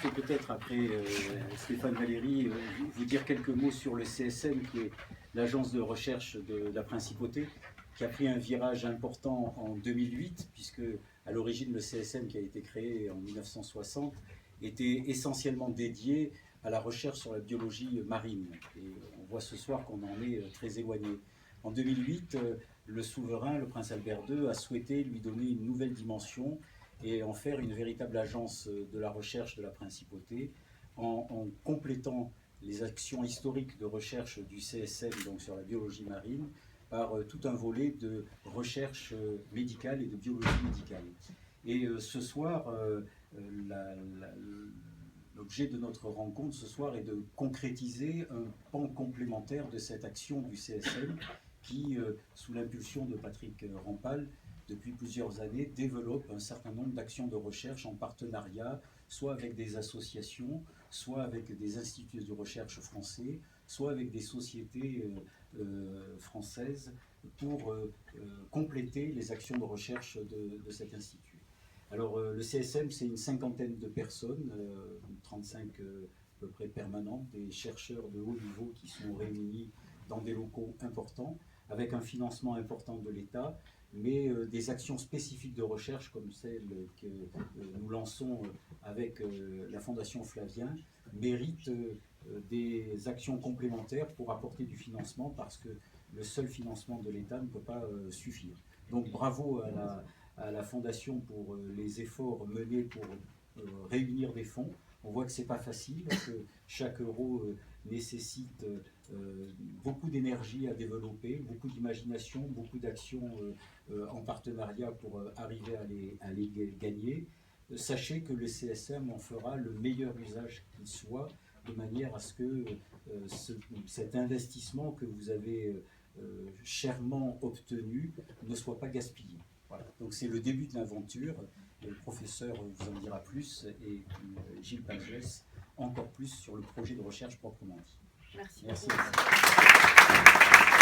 juste peut-être après Stéphane Valéry, vous dire quelques mots sur le CSM, qui est l'agence de recherche de la Principauté, qui a pris un virage important en 2008, puisque à l'origine le CSM, qui a été créé en 1960, était essentiellement dédié à la recherche sur la biologie marine. Et on voit ce soir qu'on en est très éloigné. En 2008, le souverain, le prince Albert II, a souhaité lui donner une nouvelle dimension et en faire une véritable agence de la recherche de la Principauté, en complétant les actions historiques de recherche du CSM, donc sur la biologie marine, par tout un volet de recherche médicale et de biologie médicale. Et ce soir, l'objet de notre rencontre ce soir est de concrétiser un pan complémentaire de cette action du CSM qui, sous l'impulsion de Patrick Rampal, depuis plusieurs années, développe un certain nombre d'actions de recherche en partenariat, soit avec des associations, soit avec des instituts de recherche français, soit avec des sociétés françaises pour compléter les actions de recherche de cet institut. Alors le CSM, c'est une cinquantaine de personnes, 35 à peu près permanentes, des chercheurs de haut niveau qui sont réunis dans des locaux importants, avec un financement important de l'État, mais des actions spécifiques de recherche comme celle que nous lançons avec la Fondation Flavien méritent des actions complémentaires pour apporter du financement, parce que le seul financement de l'État ne peut pas suffire. Donc bravo à la Fondation pour les efforts menés pour réunir des fonds. On voit que ce n'est pas facile, que chaque euro nécessite beaucoup d'énergie à développer, beaucoup d'imagination, beaucoup d'actions en partenariat pour arriver à les gagner. Sachez que le CSM en fera le meilleur usage qu'il soit, de manière à ce que cet investissement que vous avez chèrement obtenu ne soit pas gaspillé. Voilà. Donc c'est le début de l'aventure. Le professeur vous en dira plus, et Gilles Pagès encore plus sur le projet de recherche proprement dit. Merci. Merci.